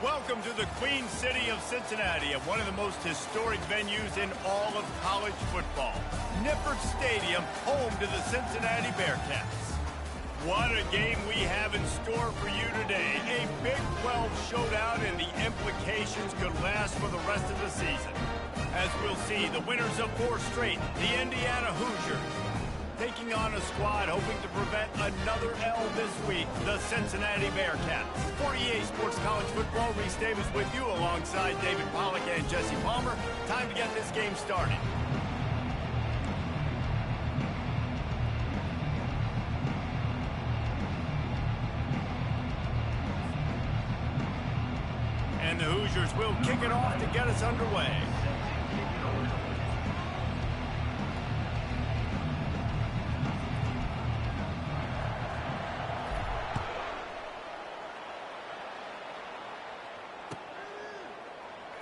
Welcome to the Queen City of Cincinnati, at one of the most historic venues in all of college football. Nippert Stadium, home to the Cincinnati Bearcats. What a game we have in store for you today. A Big 12 showdown, and the implications could last for the rest of the season. As we'll see, the winners of 4 straight, the Indiana Hoosiers, taking on a squad hoping to prevent another L this week, the Cincinnati Bearcats. For EA Sports College Football, Reese Davis with you alongside David Pollack and Jesse Palmer. Time to get this game started. And the Hoosiers will kick it off to get us underway.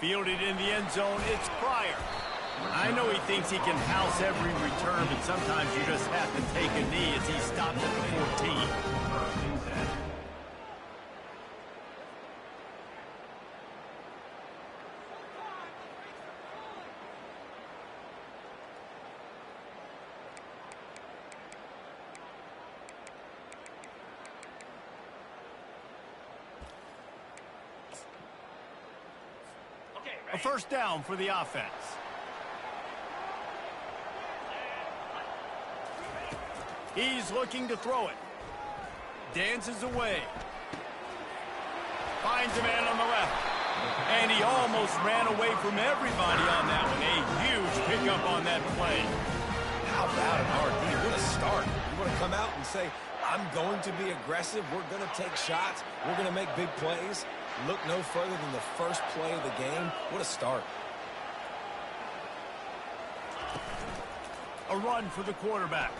Fielded in the end zone, it's Pryor. I know he thinks he can house every return, but sometimes you just have to take a knee as he stopped at the 14. A first down for the offense. He's looking to throw it. Dances away. Finds a man on the left. And he almost ran away from everybody on that one. A huge pickup on that play. How about it, RD? What a start. You want to come out and say, I'm going to be aggressive. We're going to take shots. We're going to make big plays. Look no further than the first play of the game. What a start. A run for the quarterback.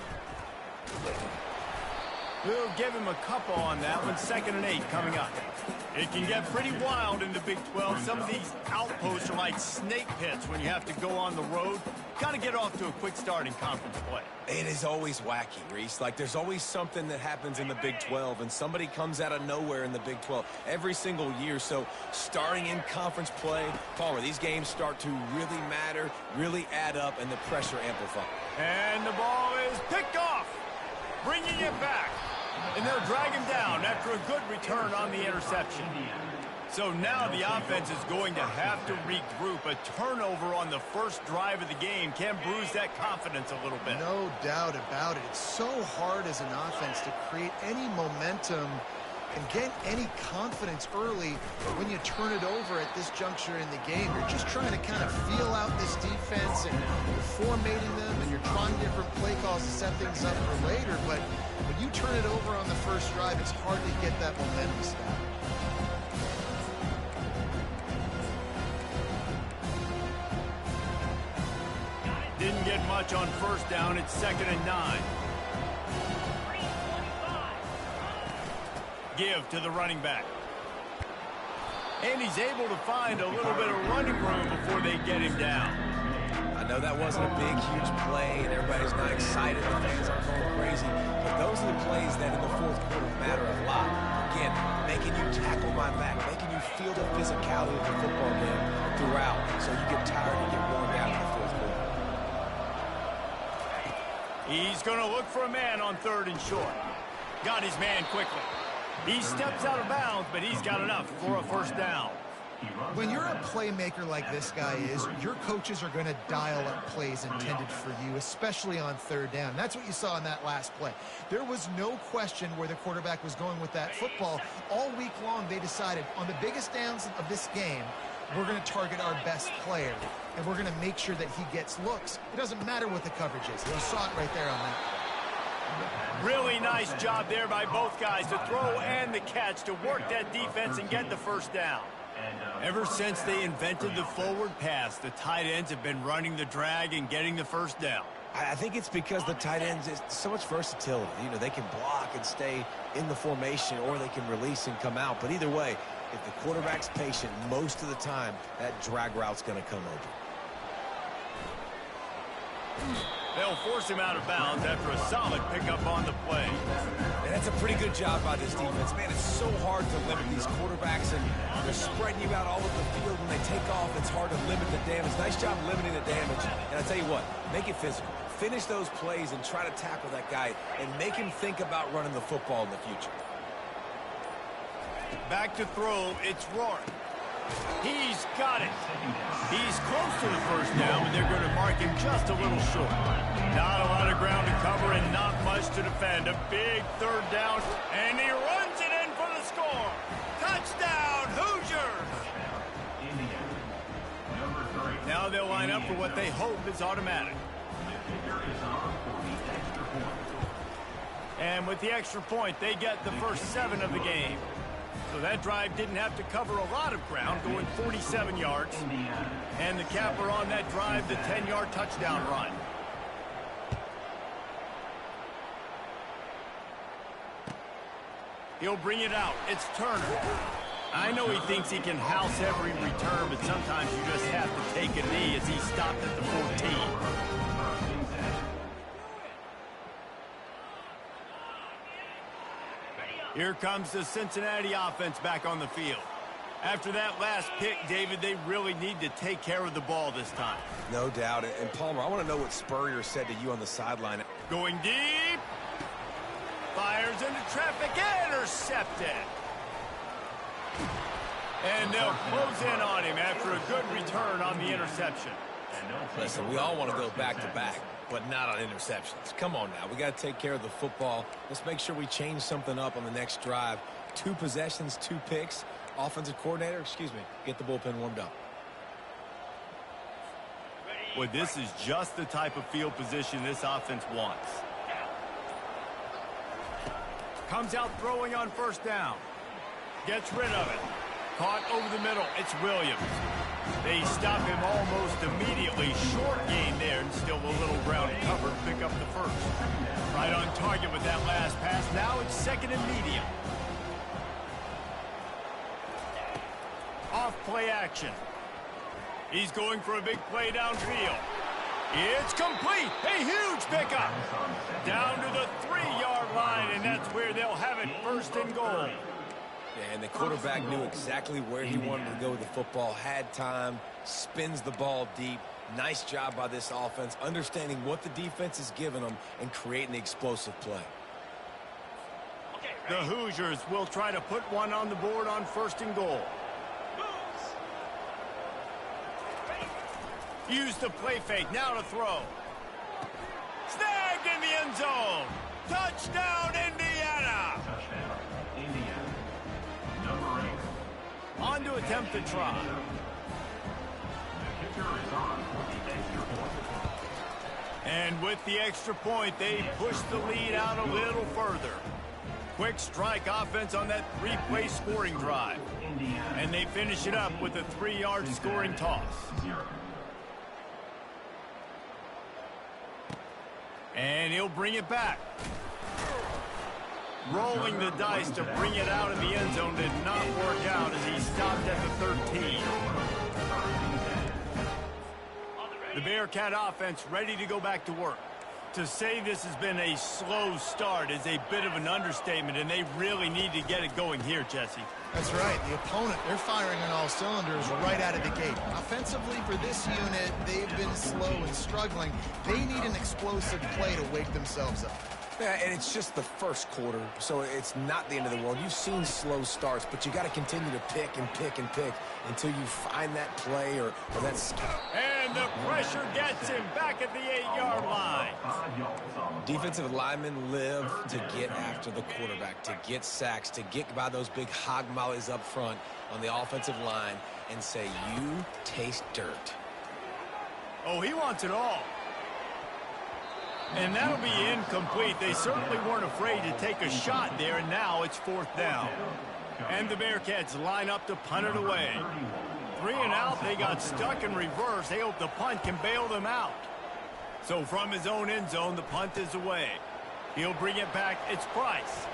We'll give him a couple on that one. 2nd and 8 coming up. It can get pretty wild in the Big 12. Some of these outposts are like snake pits when you have to go on the road. Got to get off to a quick start in conference play. It is always wacky, Reese. Like, there's always something that happens in the Big 12, and somebody comes out of nowhere in the Big 12 every single year. So starting in conference play, Palmer, these games start to really matter, really add up, and the pressure amplifies. And the ball is picked off, bringing it back. And they'll drag him down after a good return on the interception. So now the offense is going to have to regroup. A turnover on the first drive of the game can bruise that confidence a little bit. No doubt about it. It's so hard as an offense to create any momentum and get any confidence early when you turn it over at this juncture in the game. You're just trying to kind of feel out this defense, and you're formatting them, and you're trying different play calls to set things up for later. But when you turn it over on the first drive, it's hard to get that momentum step. Didn't get much on first down. It's 2nd and 9. Give to the running back. And he's able to find a little bit of running room before they get him down. I know that wasn't a big, huge play, and everybody's not excited. The fans aren't going crazy. But those are the plays that in the fourth quarter matter a lot. Again, making you tackle my back, making you feel the physicality of the football game throughout, so you get tired and get worn down in the fourth quarter. He's going to look for a man on 3rd and short. Got his man quickly. He steps out of bounds, but he's got enough for a first down. When you're a playmaker like this guy is, your coaches are going to dial up plays intended for you, especially on 3rd down. That's what you saw in that last play. There was no question where the quarterback was going with that football. All week long, they decided on the biggest downs of this game, we're going to target our best player, and we're going to make sure that he gets looks. It doesn't matter what the coverage is. You saw it right there on that play. Really nice job there by both guys, to throw and the catch, to work that defense and get the first down. Ever since they invented the forward pass, the tight ends have been running the drag and getting the first down. I think it's because the tight ends is so much versatility. You know, they can block and stay in the formation, or they can release and come out. But either way, if the quarterback's patient, most of the time, that drag route's going to come open. They'll force him out of bounds after a solid pickup on the play. And that's a pretty good job by this defense. Man, it's so hard to limit these quarterbacks, and they're spreading you out all over the field. When they take off, it's hard to limit the damage. Nice job limiting the damage. And I tell you what, make it physical. Finish those plays and try to tackle that guy and make him think about running the football in the future. Back to throw, it's Rourke. He's got it. He's close to the first down, but they're going to mark him just a little short. Not a lot of ground to cover and not much to defend. A big third down, and he runs it in for the score. Touchdown, Hoosiers! Now they'll line up for what they hope is automatic. And with the extra point, they get the first 7 of the game. So that drive didn't have to cover a lot of ground, going 47 yards. And the capper on that drive, the 10-yard touchdown run. He'll bring it out. It's Turner. I know he thinks he can house every return, but sometimes you just have to take a knee as he stopped at the 14. Here comes the Cincinnati offense back on the field. After that last pick, David, they really need to take care of the ball this time. No doubt. And Palmer, I want to know what Spurrier said to you on the sideline. Going deep. Fires into traffic. Intercepted. And they'll close in on him after a good return on the interception. Listen, we all want to go back-to-back, but not on interceptions. Come on now. We got to take care of the football. Let's make sure we change something up on the next drive. 2 possessions, 2 picks. Offensive coordinator, get the bullpen warmed up. Well, this is just the type of field position this offense wants. Comes out throwing on first down. Gets rid of it. Caught over the middle. It's Williams. They stop him almost immediately. Short gain there, and still a little ground cover to pick up the first. Right on target with that last pass. Now it's 2nd and medium. Off play action. He's going for a big play downfield. It's complete. A huge pickup. Down to the 3-yard line, and that's where they'll have it, 1st and goal. And the quarterback knew exactly where he wanted to go with the football, had time, spins the ball deep. Nice job by this offense, understanding what the defense is giving them and creating the explosive play. The Hoosiers will try to put one on the board on 1st and goal. Use the play fake, now to throw. Snagged in the end zone. Touchdown, Indiana. On to attempt the try. And with the extra point, they push the lead out a little further. Quick strike offense on that 3-play scoring drive. And they finish it up with a 3-yard scoring toss. And he'll bring it back. Rolling the dice to bring it out of the end zone did not work out as he stopped at the 13. The Bearcat offense ready to go back to work. To say this has been a slow start is a bit of an understatement, and they really need to get it going here, Jesse. That's right. The opponent, they're firing on all cylinders right out of the gate. Offensively, for this unit, they've been slow and struggling. They need an explosive play to wake themselves up. Yeah, and it's just the first quarter, so it's not the end of the world. You've seen slow starts, but you got to continue to pick and pick and pick until you find that play or that skill. And the pressure gets him back at the 8-yard line. Defensive linemen live to get after the quarterback, to get sacks, to get by those big hog mollies up front on the offensive line and say, you taste dirt. Oh, he wants it all. And that'll be incomplete. They certainly weren't afraid to take a shot there, and now it's 4th down. And the Bearcats line up to punt it away. 3 and out, they got stuck in reverse. They hope the punt can bail them out. So from his own end zone, the punt is away. He'll bring it back. It's Price.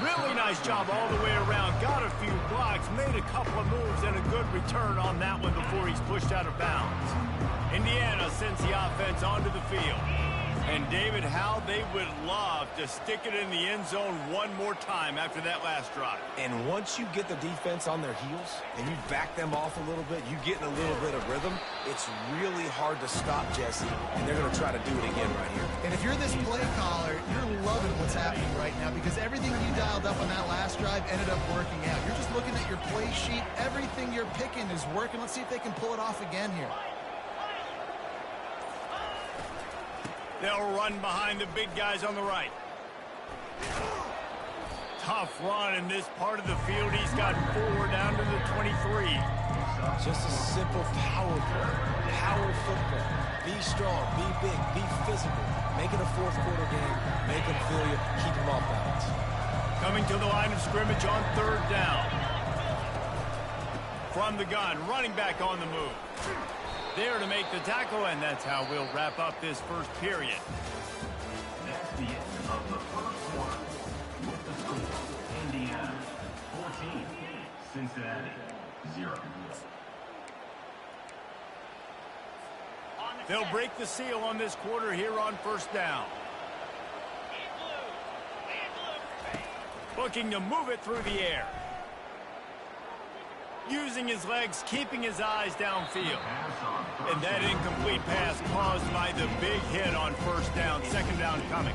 Really nice job all the way around. Got a few blocks, made a couple of moves and a good return on that one before he's pushed out of bounds. Indiana sends the offense onto the field. And, David, how they would love to stick it in the end zone one more time after that last drive. And once you get the defense on their heels and you back them off a little bit, you get in a little bit of rhythm, it's really hard to stop, Jesse, and they're going to try to do it again right here. And if you're this play caller, you're loving what's happening right now because everything you dialed up on that last drive ended up working out. You're just looking at your play sheet. Everything you're picking is working. Let's see if they can pull it off again here. They'll run behind the big guys on the right. Tough run in this part of the field. He's got 4 down to the 23. Just a simple power play. Power football. Be strong, be big, be physical. Make it a fourth quarter game. Make them feel you. Keep them off balance. Coming to the line of scrimmage on 3rd down. From the gun, running back on the move. There to make the tackle, and that's how we'll wrap up this first period. That's the end of the first quarter. With the score, Indiana 14, Cincinnati 0. They'll break the seal on this quarter here on 1st down. Looking to move it through the air. Using his legs, keeping his eyes downfield. And that incomplete pass caused by the big hit on 1st down. 2nd down coming.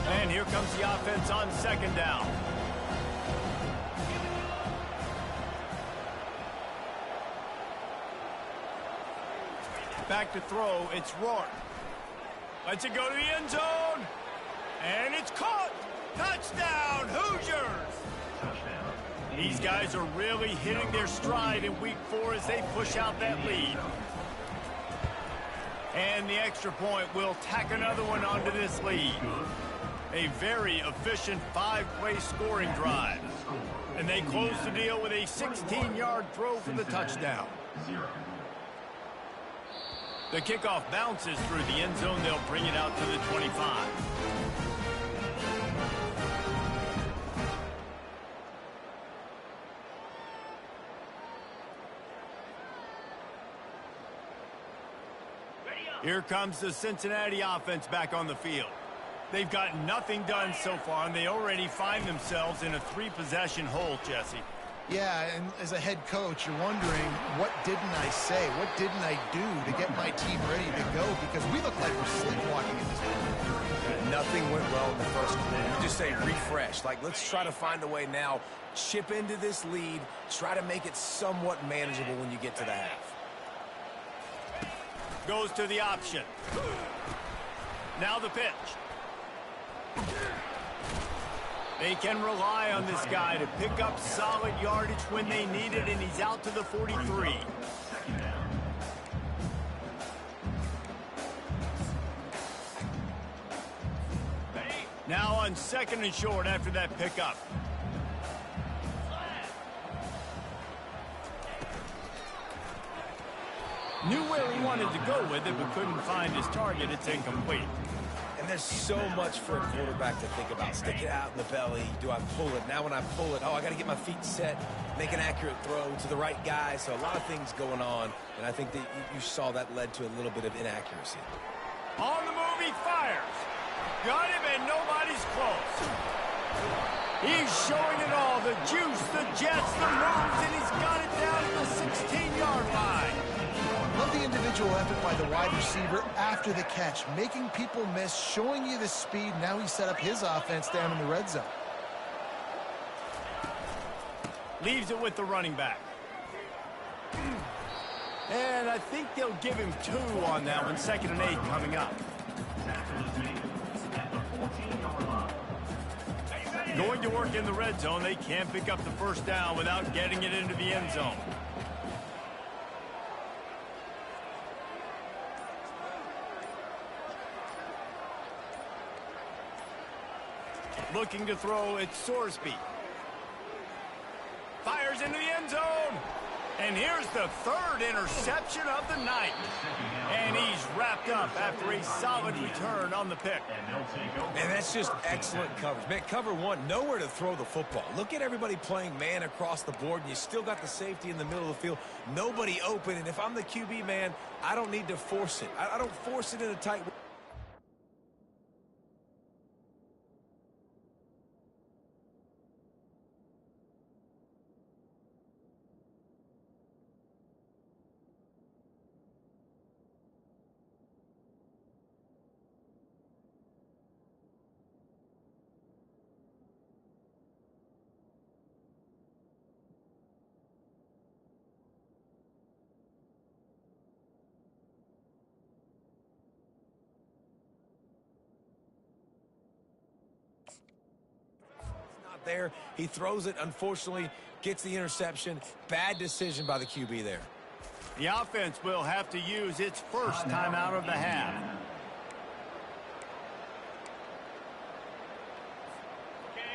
And here comes the offense on 2nd down. Back to throw, it's Rourke. Lets it go to the end zone. And it's caught. Touchdown, Hoosiers. Touchdown. These guys are really hitting their stride in week 4 as they push out that lead. And the extra point will tack another one onto this lead. A very efficient 5-play scoring drive. And they close the deal with a 16-yard throw for the touchdown. The kickoff bounces through the end zone. They'll bring it out to the 25. Here comes the Cincinnati offense back on the field. They've got nothing done so far, and they already find themselves in a 3-possession hole, Jesse. Yeah, and as a head coach, you're wondering, what didn't I say? What didn't I do to get my team ready to go? Because we look like we're sleepwalking in this game. Nothing went well in the first quarter. You just say refresh. Like, let's try to find a way now. Chip into this lead. Try to make it somewhat manageable when you get to the half. Goes to the option. Now the pitch. They can rely on this guy to pick up solid yardage when they need it, and he's out to the 43. Now on 2nd and short after that pickup. Knew where he wanted to go with it, but couldn't find his target. It's incomplete. And there's so much for a quarterback to think about. Stick it out in the belly. Do I pull it? Now when I pull it, I got to get my feet set, make an accurate throw to the right guy. So a lot of things going on, and I think that you saw that led to a little bit of inaccuracy. On the move, he fires. Got him, and nobody's close. He's showing it all. The juice, the jets, the moves, and he's got it down to the 16-yard line. Love the individual effort by the wide receiver after the catch, making people miss, showing you the speed. Now he's set up his offense down in the red zone. Leaves it with the running back. And I think they'll give him 2 on that one. 2nd and 8 coming up. Going to work in the red zone. They can't pick up the 1st down without getting it into the end zone. Looking to throw, it's Sorsby. Fires into the end zone. And here's the third interception of the night. And he's wrapped up after a solid return on the pick. And that's just excellent coverage. Man, cover one, nowhere to throw the football. Look at everybody playing man across the board, and you still got the safety in the middle of the field. Nobody open, and if I'm the QB, man, I don't need to force it. I don't force it in a tight way. There, he throws it, unfortunately, gets the interception. Bad decision by the QB there. The offense will have to use its first timeout of the half.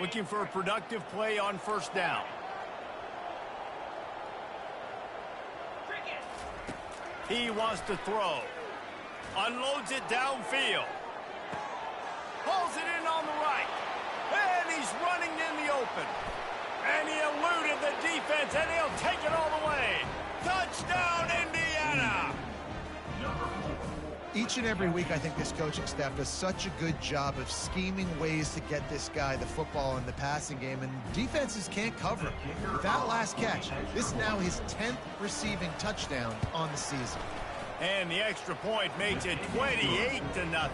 Looking for a productive play on first down. He wants to throw. Unloads it downfield. Pulls it in on the right. And he's running in the open. And he eluded the defense, and he'll take it all the way. Touchdown, Indiana! Each and every week, I think this coaching staff does such a good job of scheming ways to get this guy the football in the passing game, and defenses can't cover him. With that last catch, this is now his 10th receiving touchdown on the season. And the extra point makes it 28-0.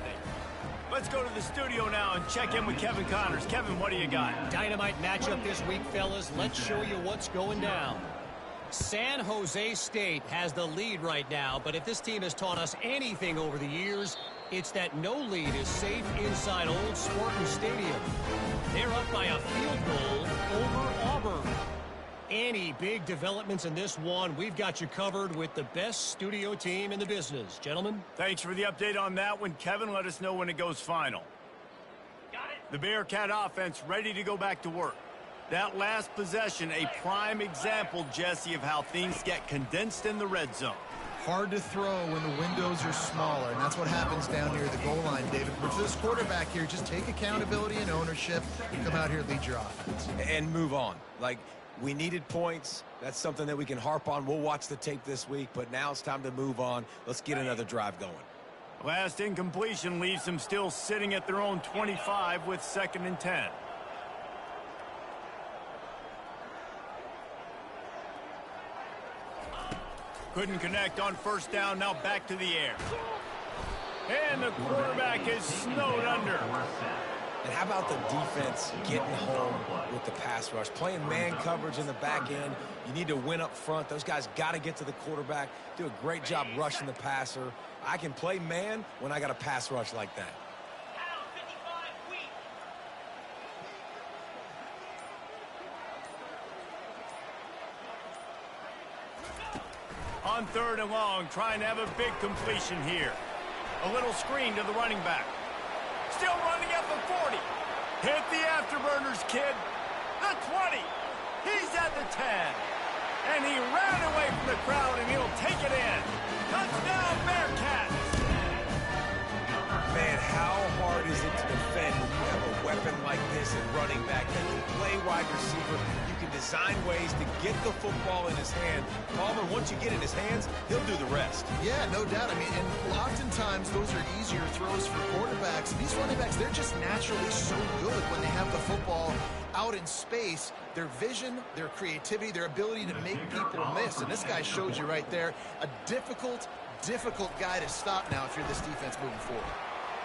Let's go to the studio now and check in with Kevin Connors. Kevin, what do you got? Dynamite matchup this week, fellas. Let's show you what's going down. San Jose State has the lead right now, but if this team has taught us anything over the years, it's that no lead is safe inside Old Spartan Stadium. They're up by a field goal over Auburn. Any big developments in this one, we've got you covered with the best studio team in the business. Gentlemen? Thanks for the update on that one, Kevin. Let us know when it goes final. Got it. The Bearcat offense ready to go back to work. That last possession, a prime example, Jesse, of how things get condensed in the red zone. Hard to throw when the windows are smaller, and that's what happens down near the goal line, David. But for this quarterback here, just take accountability and ownership and come out here and lead your offense. And move on. Like, we needed points. That's something that we can harp on. We'll watch the tape this week, but now it's time to move on. Let's get another drive going. Last incompletion leaves them still sitting at their own 25 with 2nd and 10. Couldn't connect on first down. Now back to the air. And the quarterback is snowed under. And how about the defense getting home with the pass rush? Playing man coverage in the back end. You need to win up front. Those guys got to get to the quarterback. Do a great job rushing the passer. I can play man when I got a pass rush like that. On 3rd and long, trying to have a big completion here. A little screen to the running back. Still running at the 40. Hit the afterburners, kid. The 20. He's at the 10. And he ran away from the crowd, and he'll take it in. Touchdown, Bearcats. Man, how hard is it to defend when you have a weapon like this and running back that can play wide receiver? You can design ways to get the football in his hand. Palmer, once you get it in his hands, he'll do the rest. Yeah, no doubt. I mean, and oftentimes those are easier throws for quarterbacks. These running backs, they're just naturally so good when they have the football out in space. Their vision, their creativity, their ability to make people miss. And this guy showed you right there, a difficult guy to stop now if you're this defense moving forward.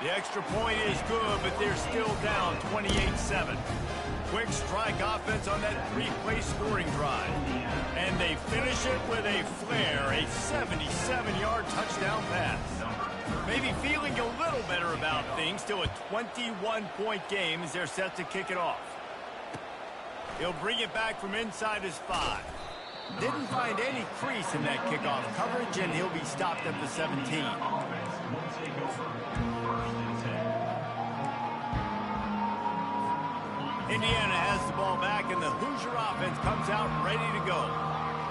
The extra point is good, but they're still down 28-7. Quick strike offense on that 3-play scoring drive. And they finish it with a flair, a 77-yard touchdown pass. Maybe feeling a little better about things. Still a 21-point game as they're set to kick it off. He'll bring it back from inside his 5. Didn't find any crease in that kickoff coverage, and he'll be stopped at the 17. Indiana has the ball back, and the Hoosier offense comes out ready to go.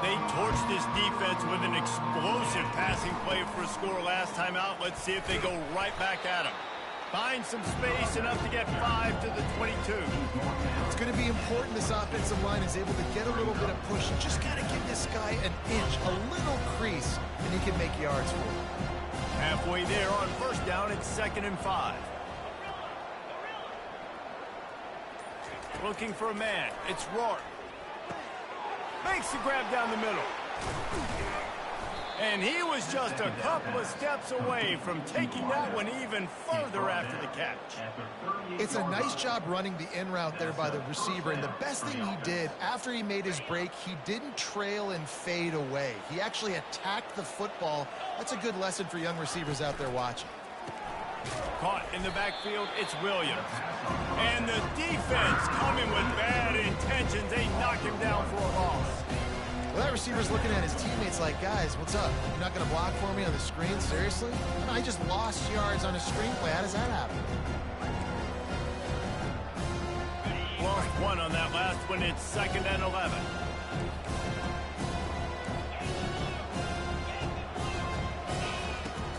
They torched this defense with an explosive passing play for a score last time out. Let's see if they go right back at him. Find some space, enough to get 5 to the 22. It's going to be important this offensive line is able to get a little bit of push. You just got to give this guy an inch, a little crease, and he can make yards for you. Halfway there on first down, it's 2nd and 5. Looking for a man. It's Rourke. Makes the grab down the middle. And he was just a couple of steps away from taking that one even further after the catch. It's a nice job running the in route there by the receiver, and the best thing he did after he made his break, he didn't trail and fade away. He actually attacked the football. That's a good lesson for young receivers out there watching. Caught in the backfield, it's Williams. And the defense coming with bad intentions. They knock him down for a loss. Well, that receiver's looking at his teammates like, guys, what's up? You're not going to block for me on the screen? Seriously? I just lost yards on a screenplay. How does that happen? Lost 1 on that last one. It's 2nd and 11.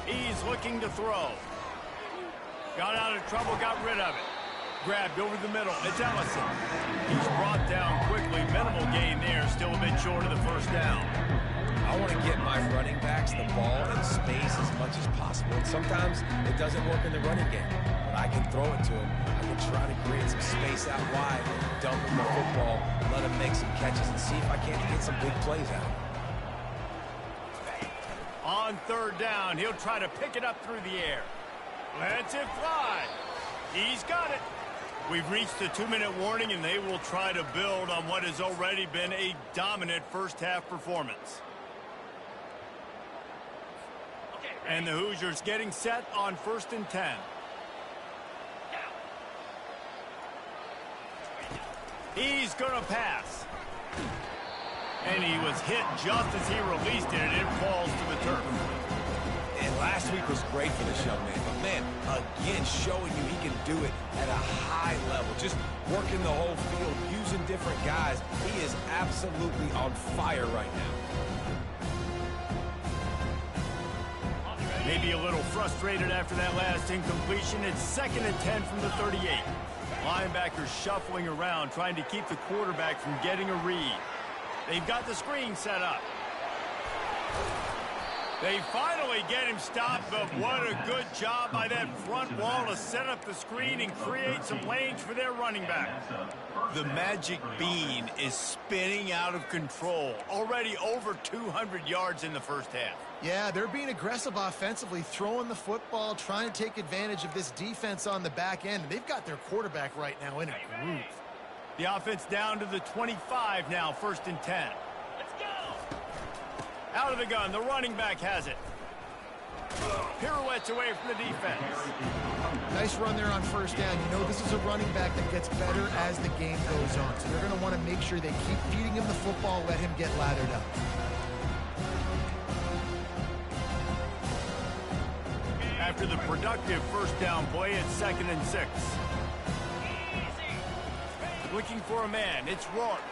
He's looking to throw. Got out of trouble, got rid of it. Grabbed over the middle. It's Ellison. He's brought down quickly. Minimal gain there. Still a bit short of the first down. I want to get my running backs the ball in space as much as possible. And sometimes it doesn't work in the running game. But I can throw it to him. I can try to create some space out wide, dump him the football, let him make some catches, and see if I can't get some big plays out of him. On 3rd down, he'll try to pick it up through the air. Lets it fly. He's got it. We've reached the 2-minute warning, and they will try to build on what has already been a dominant first-half performance. And the Hoosiers getting set on 1st and 10. He's going to pass. And he was hit just as he released it, and it falls to the turf. And last week was great for this young man. But, man, again, showing you he can do it at a high level. Just working the whole field, using different guys. He is absolutely on fire right now. Maybe a little frustrated after that last incompletion. It's 2nd and 10 from the 38. Linebackers shuffling around, trying to keep the quarterback from getting a read. They've got the screen set up. They finally get him stopped, but what a good job by that front wall to set up the screen and create some lanes for their running back. The magic bean is spinning out of control. Already over 200 yards in the first half. Yeah, they're being aggressive offensively, throwing the football, trying to take advantage of this defense on the back end. They've got their quarterback right now in a groove. The offense down to the 25 now, 1st and 10. Out of the gun, the running back has it. Pirouettes away from the defense. Nice run there on 1st down. You know this is a running back that gets better as the game goes on. So they're going to want to make sure they keep feeding him the football, let him get lathered up. After the productive 1st down play, it's 2nd and 6. Looking for a man, it's Rourke.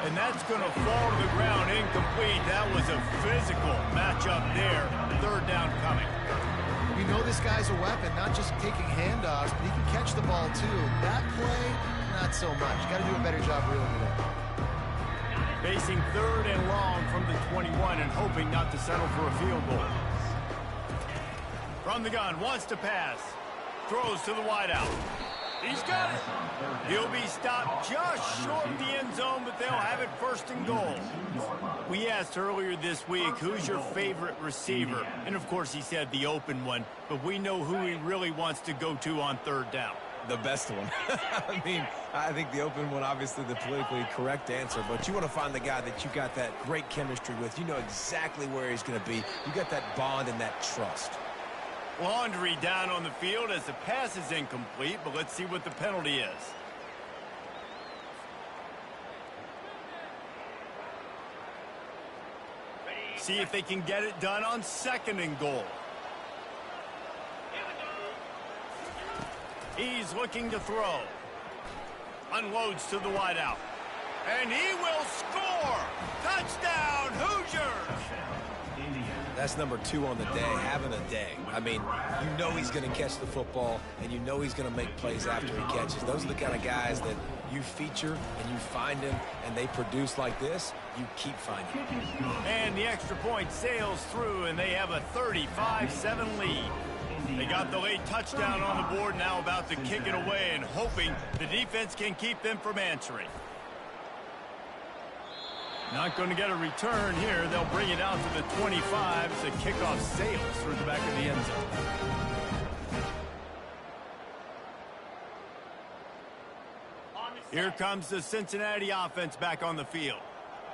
And that's going to fall to the ground incomplete. That was a physical matchup there. 3rd down coming. You know this guy's a weapon, not just taking handoffs, but he can catch the ball too. That play, not so much. Got to do a better job reeling it in. Facing 3rd and long from the 21 and hoping not to settle for a field goal. From the gun, wants to pass. Throws to the wideout. He's got it. He'll be stopped just short of the end zone, but they'll have it 1st and goal. We asked earlier this week, who's your favorite receiver? And, of course, he said the open one, but we know who he really wants to go to on 3rd down. The best one. I mean, I think the open one, obviously the politically correct answer, but you want to find the guy that you got that great chemistry with. You know exactly where he's going to be. You got that bond and that trust. Laundry down on the field as the pass is incomplete, but let's see what the penalty is. See if they can get it done on 2nd and goal. He's looking to throw. unloads to the wideout. And he will score! Touchdown, Hoosiers! That's number 2 on the day, having a day. I mean, you know he's going to catch the football, and you know he's going to make plays after he catches. Those are the kind of guys that you feature and you find them, and they produce like this, you keep finding them. And the extra point sails through, and they have a 35-7 lead. They got the late touchdown on the board, now about to kick it away and hoping the defense can keep them from answering. Not going to get a return here. They'll bring it out to the 25 as the kickoff sails through the back of the end zone. Here comes the Cincinnati offense back on the field.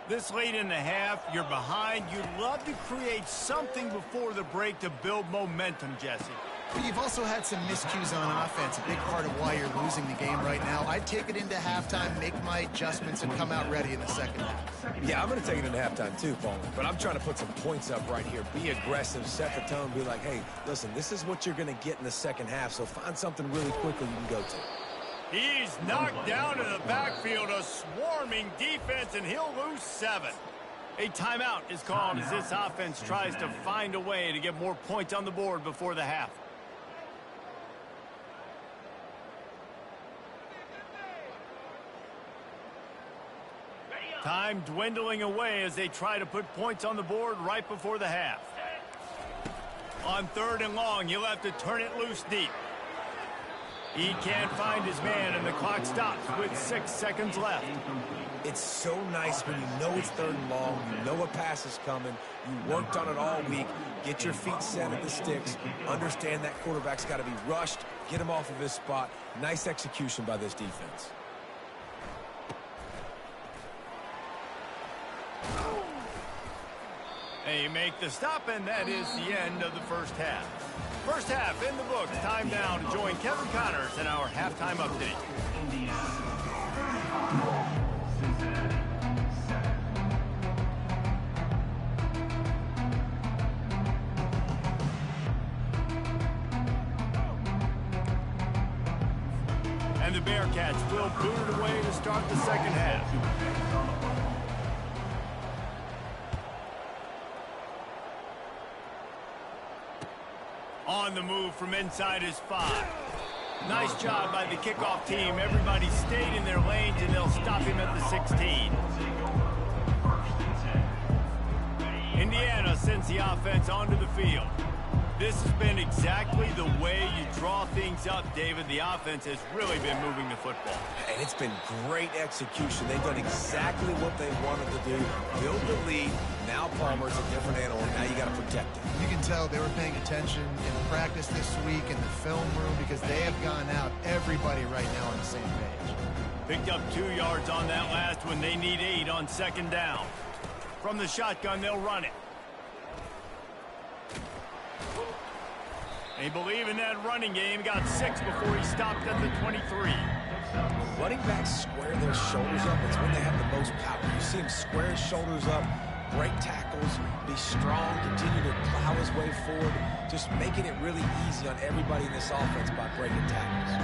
This late in the half, you're behind. You'd love to create something before the break to build momentum, Jesse. But you've also had some miscues on offense, a big part of why you're losing the game right now. I'd take it into halftime, make my adjustments, and come out ready in the second half. Yeah, I'm going to take it into halftime too, Paul. But I'm trying to put some points up right here. Be aggressive, set the tone, be like, hey, listen, this is what you're going to get in the second half, so find something really quickly you can go to. He's knocked down to the backfield, a swarming defense, and he'll lose 7. A timeout is called as this offense tries to find a way to get more points on the board before the half. Time dwindling away as they try to put points on the board right before the half. On 3rd and long, he'll have to turn it loose deep. He can't find his man, and the clock stops with 6 seconds left. It's so nice when you know it's 3rd and long, you know a pass is coming, you worked on it all week, get your feet set at the sticks, understand that quarterback's got to be rushed, get him off of his spot. Nice execution by this defense. They make the stop, and that is the end of the first half. First half in the books. Time now to join Kevin Connors in our halftime update. And the Bearcats will boot it away to start the second half. On the move from inside his 5. Nice job by the kickoff team. Everybody stayed in their lanes, and they'll stop him at the 16. Indiana sends the offense onto the field. This has been exactly the way you draw things up, David. The offense has really been moving the football. And it's been great execution. They've done exactly what they wanted to do. Build the lead. Now Palmer's a different animal. Now you got to protect it. You can tell they were paying attention in practice this week in the film room because they have gone out, everybody right now on the same page. Picked up 2 yards on that last one. They need 8 on 2nd down. From the shotgun, they'll run it. They believe in that running game. Got 6 before he stopped at the 23. When running backs square their shoulders up, it's when they have the most power. You see him square his shoulders up, break tackles, be strong, continue to plow his way forward, just making it really easy on everybody in this offense by breaking tackles.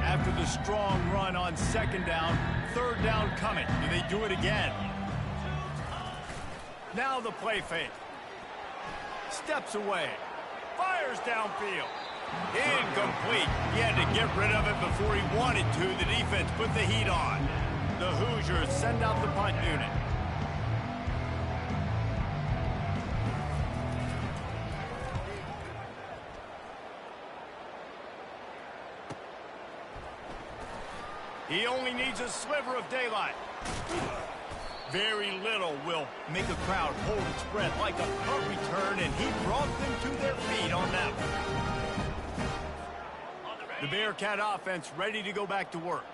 After the strong run on 2nd down, 3rd down coming. Do they do it again? Now the play fake. Steps away. Fires downfield. Incomplete. He had to get rid of it before he wanted to. The defense put the heat on. The Hoosiers send out the punt unit. He only needs a sliver of daylight. Very little will make a crowd hold its breath like a punt return, and he brought them to their feet on that one. The Bearcat offense ready to go back to work.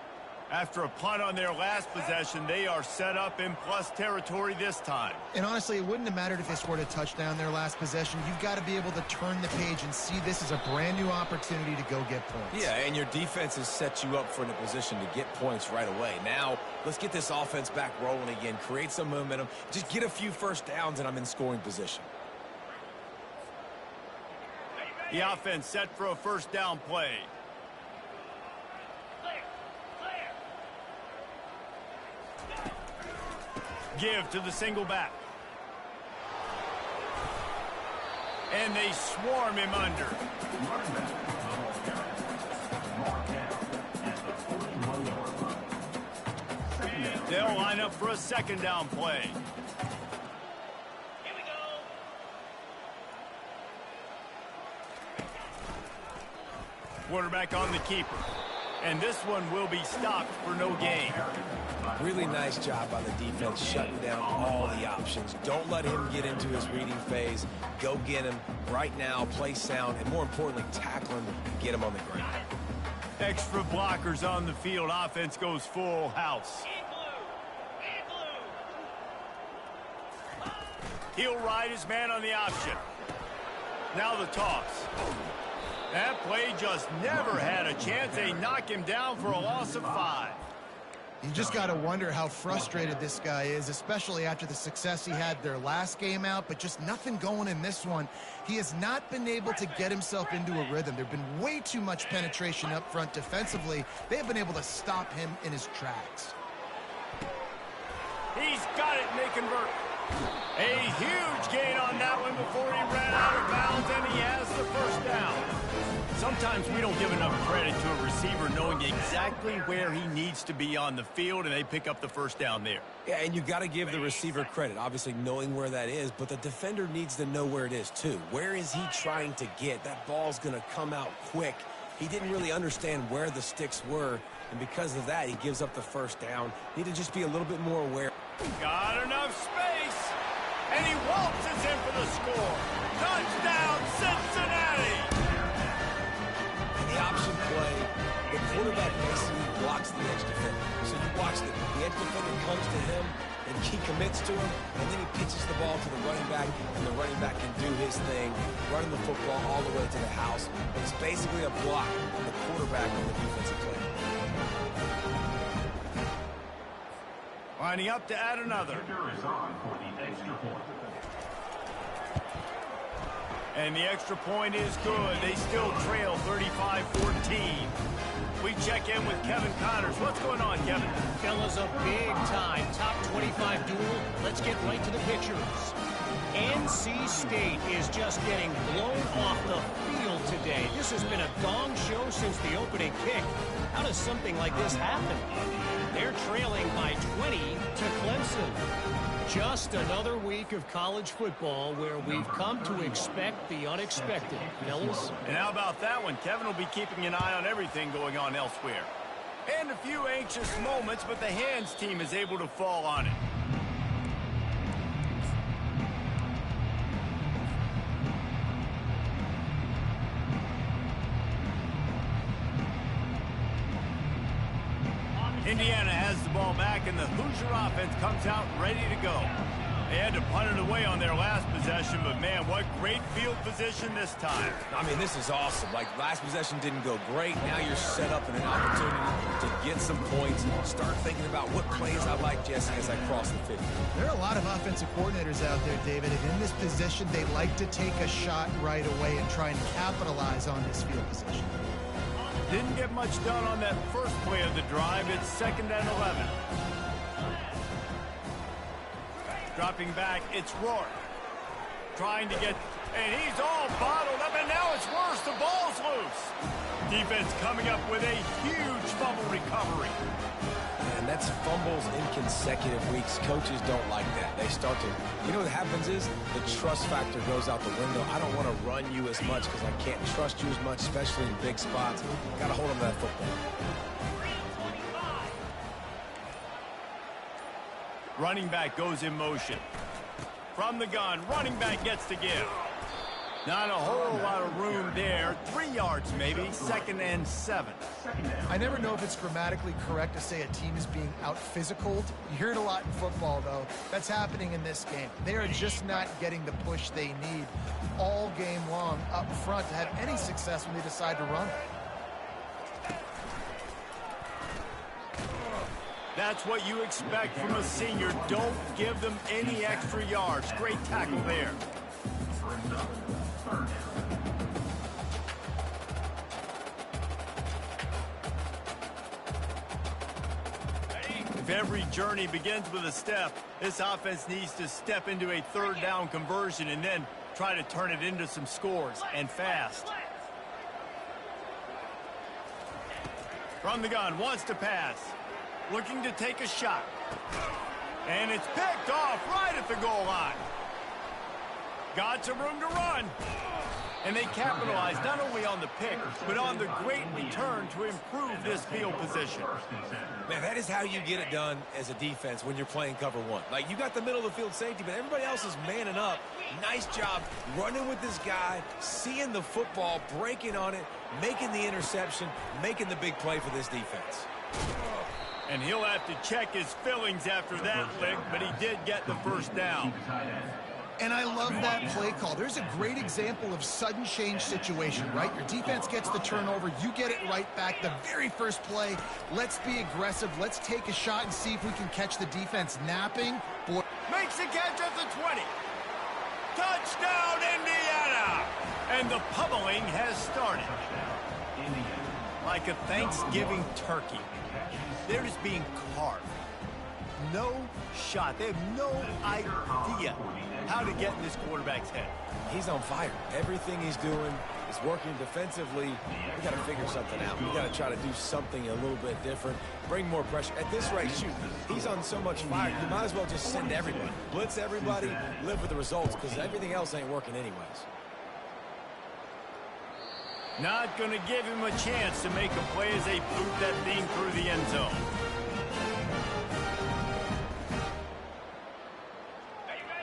After a punt on their last possession, they are set up in plus territory this time. And honestly, it wouldn't have mattered if they scored a touchdown their last possession. You've got to be able to turn the page and see this as a brand new opportunity to go get points. Yeah, and your defense has set you up for a position to get points right away. Now, let's get this offense back rolling again, create some momentum, just get a few first downs, and I'm in scoring position. The offense set for a first down play. Give to the single back. And they swarm him under. They'll line up for a second down play. Here we go. Quarterback on the keeper. And this one will be stopped for no gain. Really nice job by the defense shutting down all the options. Don't let him get into his reading phase. Go get him right now, play sound, and more importantly, tackle him and get him on the ground. Extra blockers on the field. Offense goes full house. He'll ride his man on the option. Now the toss. That play just never had a chance. They knock him down for a loss of 5. You just got to wonder how frustrated this guy is, especially after the success he had their last game out, but just nothing going in this one. He has not been able to get himself into a rhythm. There's been way too much penetration up front defensively. They have been able to stop him in his tracks. He's got it, and they convert. A huge gain on that one before he ran out of bounds, and he has the first down. Sometimes we don't give enough credit to a receiver knowing exactly where he needs to be on the field, and they pick up the first down there. Yeah, and you got to give the receiver credit, obviously knowing where that is, but the defender needs to know where it is too. Where is he trying to get? That ball's going to come out quick. He didn't really understand where the sticks were, and because of that, he gives up the first down. Need to just be a little bit more aware. Got enough space, and he waltzes in for the score. Touchdown, Cincinnati! And the option play, the quarterback basically blocks the edge defender. So you watch the edge defender comes to him, and he commits to him, and then he pitches the ball to the running back, and the running back can do his thing, running the football all the way to the house. But it's basically a block on the quarterback on the defensive play. Lining up to add another. Is on for the extra point. And the extra point is good. They still trail 35-14. We check in with Kevin Connors. What's going on, Kevin? Fellas, a big-time top 25 duel. Let's get right to the pictures. NC State is just getting blown off the field today. This has been a gong show since the opening kick. How does something like this happen? They're trailing by 20 to Clemson. Just another week of college football where we've come to expect the unexpected, fellas. And how about that one? Kevin will be keeping an eye on everything going on elsewhere. And a few anxious moments, but the hands team is able to fall on it. Indiana has the ball back, and the Hoosier offense comes out ready to go. They had to punt it away on their last possession, but, man, what great field position this time. I mean, this is awesome. Like, last possession didn't go great. Now you're set up in an opportunity to get some points. Start thinking about what plays I like, Jesse, as I cross the 50. There are a lot of offensive coordinators out there, David, and in this position, they like to take a shot right away and try and capitalize on this field position. Didn't get much done on that first play of the drive. It's 2nd and 11. Dropping back, it's Rourke. Trying to get, and he's all bottled up, and now it's worse. The ball's loose. Defense coming up with a huge fumble recovery. And that's fumbles in consecutive weeks. Coaches don't like that. They start to, you know what happens is the trust factor goes out the window. I don't want to run you as much because I can't trust you as much, especially in big spots. Got to hold on to that football. Running back goes in motion. From the gun, running back gets to give. Not a whole lot of room there. 3 yards maybe, 2nd and 7. I never know if it's grammatically correct to say a team is being out-physicaled. You hear it a lot in football, though. That's happening in this game. They are just not getting the push they need all game long up front to have any success when they decide to run. That's what you expect from a senior. Don't give them any extra yards. Great tackle there. every journey begins with a step, this offense needs to step into a third down conversion and then try to turn it into some scores, and fast. From the gun, wants to pass. Looking to take a shot. And it's picked off right at the goal line. Got some room to run. And they capitalize not only on the pick, but on the great return to improve this field position. Man, that is how you get it done as a defense when you're playing cover one. Like, you got the middle of the field safety, but everybody else is manning up. Nice job running with this guy, seeing the football, breaking on it, making the interception, making the big play for this defense. And he'll have to check his fillings after that lick, but he did get the first down. And I love that play call. There's a great example of sudden change situation, right? Your defense gets the turnover. You get it right back. The very first play, let's be aggressive. Let's take a shot and see if we can catch the defense napping. Boy, makes the catch at the 20. Touchdown, Indiana! And the pummeling has started. Like a Thanksgiving turkey. They're just being carved. No shot. They have no idea how to get in this quarterback's head. He's on fire. Everything he's doing is working defensively. We got to figure something out. We got to try to do something a little bit different. Bring more pressure. At this rate, shoot, he's on so much fire. You might as well just send everybody. Blitz everybody, live with the results, because everything else ain't working anyways. Not going to give him a chance to make a play as they boot that thing through the end zone.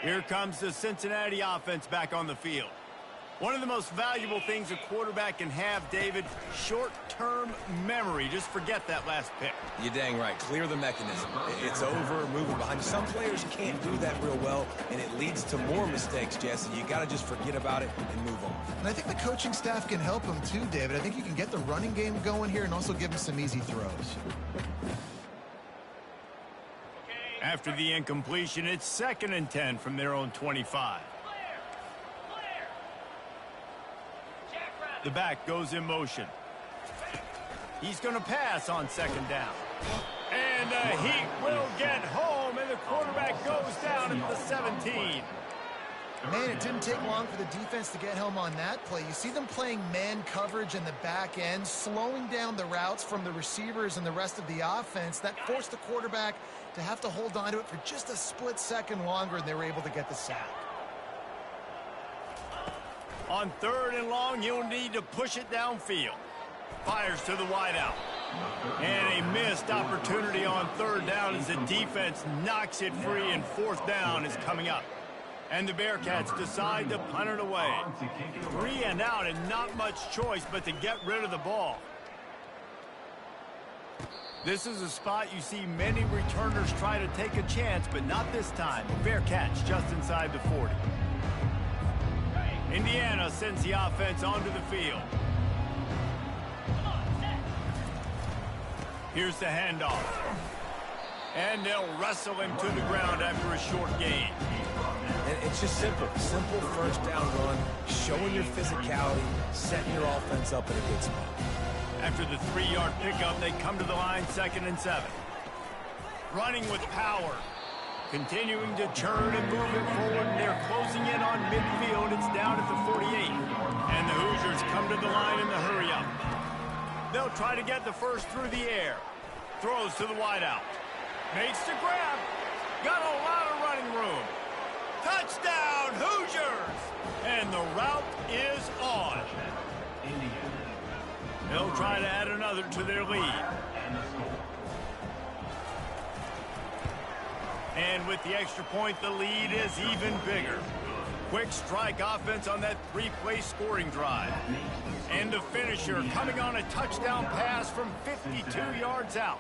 Here comes the Cincinnati offense back on the field. One of the most valuable things a quarterback can have, David, short-term memory. Just forget that last pick. You're dang right. Clear the mechanism. It's over, moving behind. Some players can't do that real well, and it leads to more mistakes, Jesse. You got to just forget about it and move on. And I think the coaching staff can help him too, David. I think you can get the running game going here and also give him some easy throws. After the incompletion, it's 2nd and 10 from their own 25. The back goes in motion. He's going to pass on 2nd down. And the Heat will get home, and the quarterback goes down at the 17. Man, it didn't take long for the defense to get home on that play. You see them playing man coverage in the back end, slowing down the routes from the receivers and the rest of the offense. That forced the quarterback to have to hold on to it for just a split second longer, and they were able to get the sack. On 3rd and long, he'll need to push it downfield. Fires to the wideout. And a missed opportunity on 3rd down as the defense knocks it free, and 4th down is coming up. And the Bearcats decide to punt it away. 3 and out, and not much choice but to get rid of the ball. This is a spot you see many returners try to take a chance, but not this time. Bearcats just inside the 40. Indiana sends the offense onto the field. Here's the handoff. And they'll wrestle him to the ground after a short gain. And it's just simple. Simple first down run, showing your physicality, setting your offense up in a good spot. After the 3-yard pickup, they come to the line 2nd and 7. Running with power. Continuing to churn and move it forward. They're closing in on midfield. It's down at the 48. And the Hoosiers come to the line in the hurry-up. They'll try to get the first through the air. Throws to the wideout. Makes the grab. Got a lot of running room. Touchdown, Hoosiers! And the route is on. They'll try to add another to their lead. And with the extra point, the lead is even bigger. Quick strike offense on that 3-play scoring drive. And the finisher coming on a touchdown pass from 52 yards out.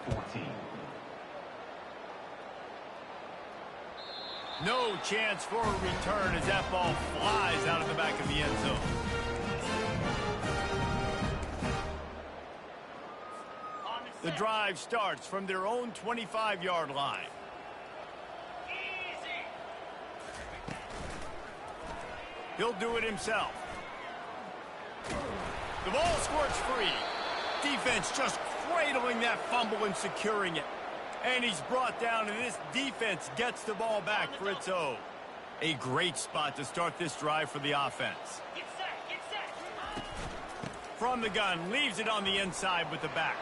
No chance for a return as that ball flies out of the back of the end zone. The drive starts from their own 25-yard line. He'll do it himself. The ball squirts free. Defense just cradling that fumble and securing it. And he's brought down, and this defense gets the ball back for its own. A great spot to start this drive for the offense. Get set. From the gun, leaves it on the inside with the back.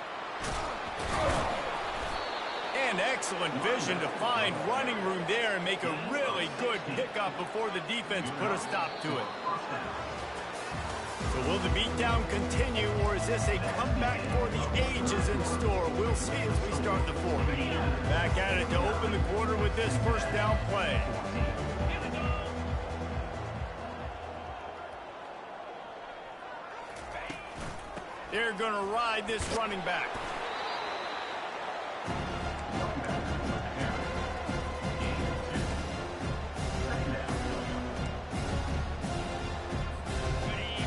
And excellent vision to find running room there and make a really good pickup before the defense put a stop to it. So will the beatdown continue, or is this a comeback for the ages in store? We'll see as we start the fourth. Back at it to open the quarter with this first down play. They're going to ride this running back.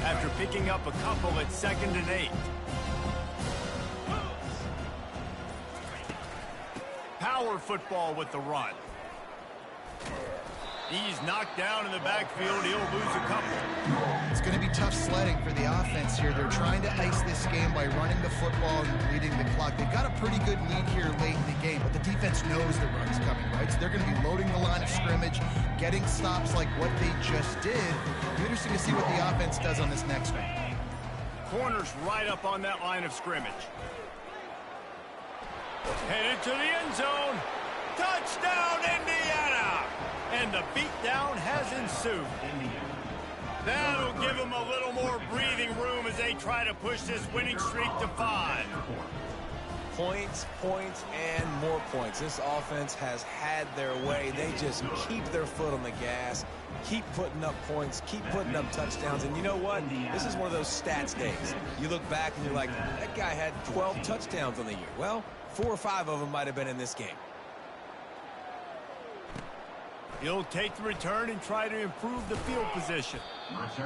After picking up a couple at 2nd and 8. Power football with the run. He's knocked down in the backfield. He'll lose a couple. It's going to be tough sledding for the offense here. They're trying to ice this game by running the football and bleeding the clock. They've got a pretty good lead here late in the game, but the defense knows the run's coming, right? So they're going to be loading the line of scrimmage, getting stops like what they just did. It'll be interesting to see what the offense does on this next one. Corners right up on that line of scrimmage. Headed to the end zone. Touchdown, Indiana! And the beatdown has ensued. That'll give them a little more breathing room as they try to push this winning streak to 5. Points, points, and more points. This offense has had their way. They just keep their foot on the gas, keep putting up points, keep putting up touchdowns. And you know what? This is one of those stats days. You look back and you're like, that guy had 12 touchdowns on the year. Well, 4 or 5 of them might have been in this game. He'll take the return and try to improve the field position.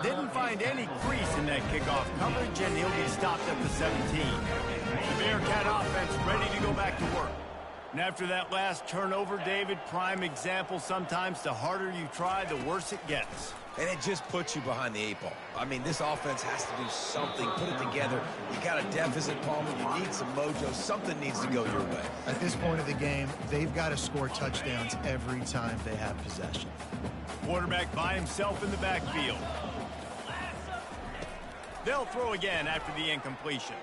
Didn't find any crease in that kickoff coverage, and he'll be stopped at the 17. The Bearcat offense ready to go back to work. And after that last turnover, David, prime example, sometimes the harder you try, the worse it gets. And it just puts you behind the 8 ball. I mean, this offense has to do something, put it together. You got a deficit, Palmer. You need some mojo. Something needs to go your way. At this point of the game, they've got to score touchdowns every time they have possession. Quarterback by himself in the backfield. They'll throw again after the incompletion.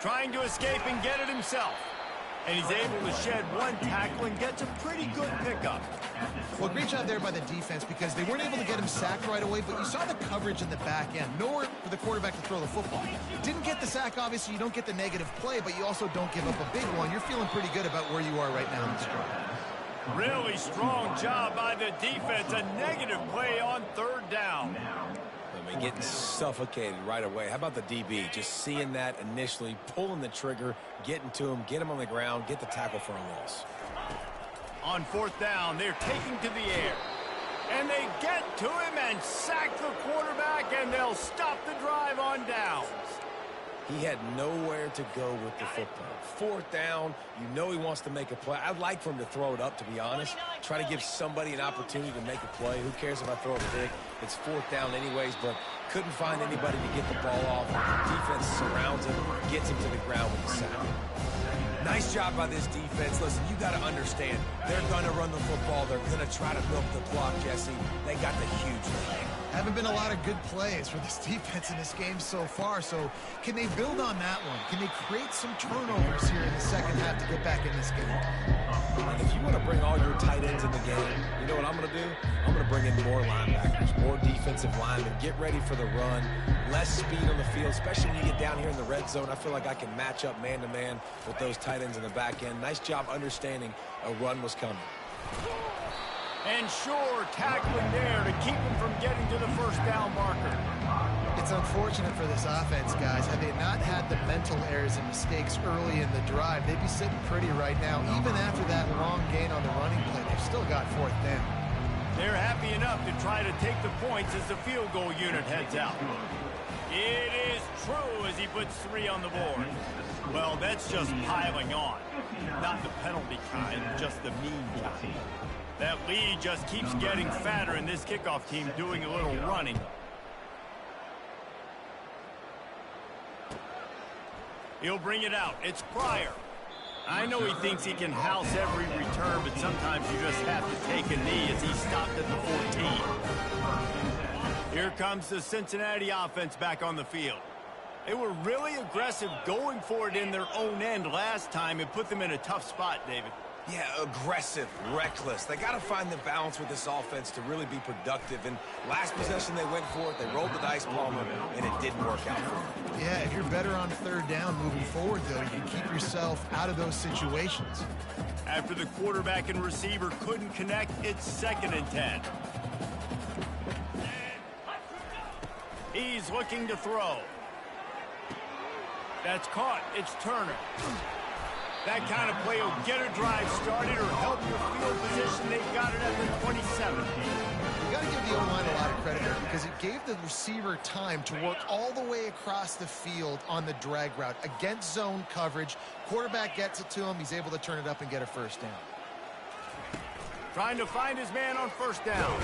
Trying to escape and get it himself. And he's able to shed one tackle and gets a pretty good pickup. Well, great job there by the defense because they weren't able to get him sacked right away, but you saw the coverage in the back end. Nowhere for the quarterback to throw the football. Didn't get the sack, obviously. You don't get the negative play, but you also don't give up a big one. You're feeling pretty good about where you are right now in this drive. Really strong job by the defense. A negative play on 3rd down. I mean, getting suffocated right away. How about the DB? Just seeing that initially, pulling the trigger, getting to him, get him on the ground, get the tackle for a loss. On 4th down, they're taking to the air. And they get to him and sack the quarterback, and they'll stop the drive on downs. He had nowhere to go with the football. 4th down, you know he wants to make a play. I'd like for him to throw it up, to be honest. Try to give somebody an opportunity to make a play. Who cares if I throw it big? It's 4th down anyways, but couldn't find anybody to get the ball off. Defense surrounds him, gets him to the ground with the sack. Nice job by this defense. Listen, you got to understand, they're going to run the football. They're going to try to milk the clock, Jesse. They got the huge lead. Haven't been a lot of good plays for this defense in this game so far, so can they build on that one? Can they create some turnovers here in the second half to get back in this game? And if you want to bring all your tight ends in the game, you know what I'm going to do? I'm going to bring in more linebackers, more defensive linemen, get ready for the run, less speed on the field, especially when you get down here in the red zone. I feel like I can match up man-to-man with those tight ends in the back end. Nice job understanding a run was coming. And sure, tackling there to keep him from getting to the 1st down marker. It's unfortunate for this offense, guys. Had they not had the mental errors and mistakes early in the drive, they'd be sitting pretty right now. Even after that long gain on the running play, they've still got 4th down. They're happy enough to try to take the points as the field goal unit heads out. It is true as he puts 3 on the board. Well, that's just piling on. Not the penalty kind, just the mean kind. That lead just keeps getting fatter, and this kickoff team doing a little running. He'll bring it out. It's Pryor. I know he thinks he can house every return, but sometimes you just have to take a knee as he stopped at the 14. Here comes the Cincinnati offense back on the field. They were really aggressive going for it in their own end last time. It put them in a tough spot, David. Yeah, aggressive, reckless. They got to find the balance with this offense to really be productive. And last possession they went for it, they rolled the dice, Palmer, and it didn't work out for them. Yeah, if you're better on third down moving forward, though, you can keep yourself out of those situations. After the quarterback and receiver couldn't connect, it's 2nd and 10. He's looking to throw. That's caught. It's Turner. That kind of play will get a drive started or help your field position. They've got it at the 27. You got to give the O-line a lot of credit here because it gave the receiver time to work all the way across the field on the drag route against zone coverage. Quarterback gets it to him. He's able to turn it up and get a first down. Trying to find his man on first down.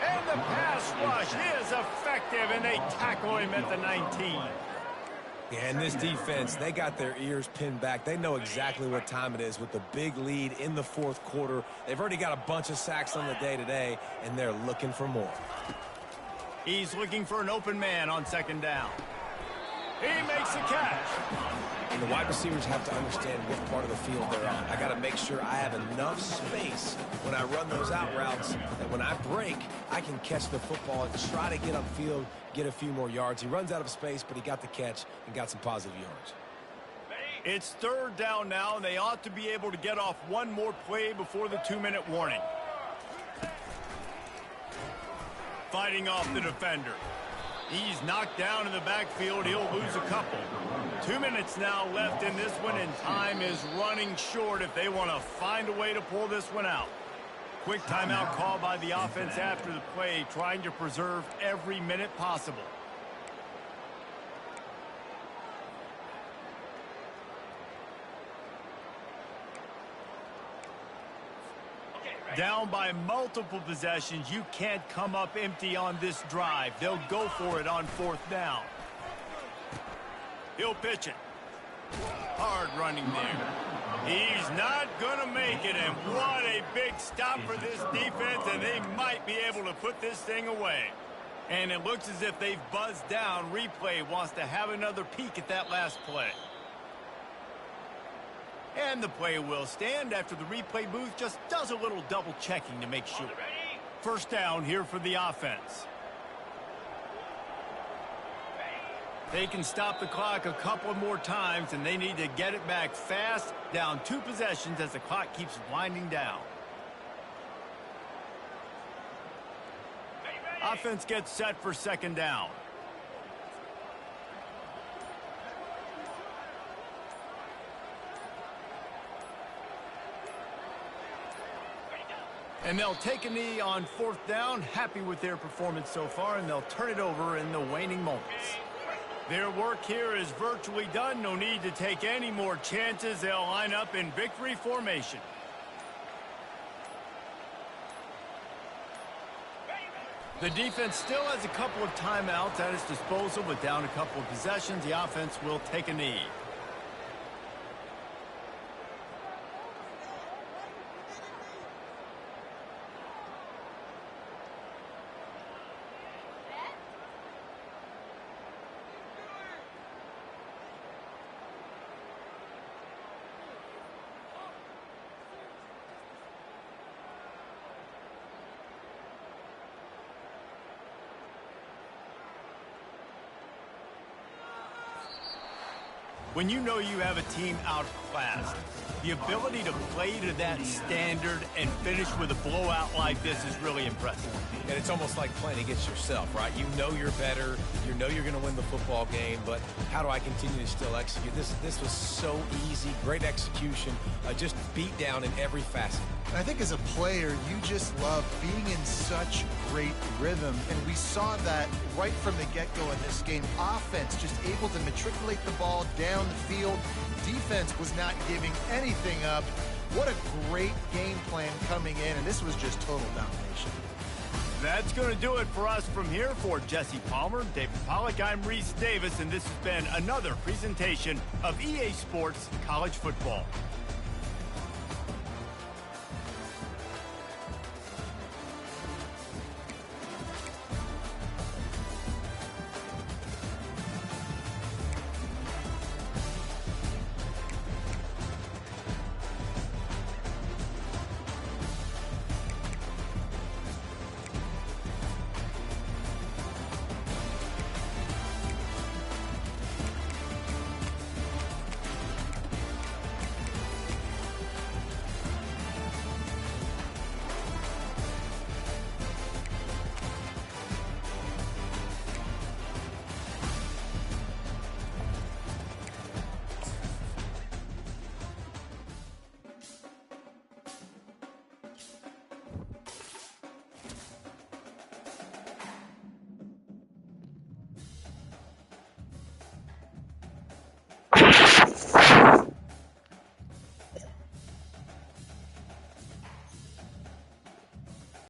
And the pass rush is effective, and they tackle him at the 19. Yeah, and this defense, they got their ears pinned back. They know exactly what time it is with the big lead in the 4th quarter. They've already got a bunch of sacks on the day today, and they're looking for more. He's looking for an open man on 2nd down. He makes the catch. And the wide receivers have to understand what part of the field they're on. I got to make sure I have enough space when I run those out routes that when I break, I can catch the football and try to get upfield, get a few more yards. He runs out of space, but he got the catch and got some positive yards. It's 3rd down now, and they ought to be able to get off one more play before the 2-minute warning. Fighting off the defender. He's knocked down in the backfield. He'll lose a couple. 2 minutes now left in this one, and time is running short if they want to find a way to pull this one out. Quick timeout call by the offense after the play, trying to preserve every minute possible. Down by multiple possessions, you can't come up empty on this drive. They'll go for it on 4th down. He'll pitch it. Hard running there. He's not going to make it, and what a big stop for this defense, and they might be able to put this thing away. And it looks as if they've buzzed down. Replay wants to have another peek at that last play. And the play will stand after the replay booth just does a little double checking to make sure. First down here for the offense. They can stop the clock a couple more times, and they need to get it back fast, down 2 possessions as the clock keeps winding down. Offense gets set for 2nd down. And they'll take a knee on 4th down, happy with their performance so far, and they'll turn it over in the waning moments. Their work here is virtually done. No need to take any more chances. They'll line up in victory formation. The defense still has a couple of timeouts at its disposal, but down a couple of possessions, the offense will take a knee. When you know you have a team outclassed, the ability to play to that standard and finish with a blowout like this is really impressive. And it's almost like playing against yourself, right? You know you're better. You know you're going to win the football game, but how do I continue to still execute? This was so easy, great execution, just beat down in every facet. I think as a player, you just love being in such great rhythm, and we saw that right from the get-go in this game. Offense just able to matriculate the ball down the field. Defense was not giving anything up. What a great game plan coming in, and this was just total domination. That's going to do it for us from here. For Jesse Palmer, David Pollack, I'm Reese Davis, and this has been another presentation of EA Sports College Football.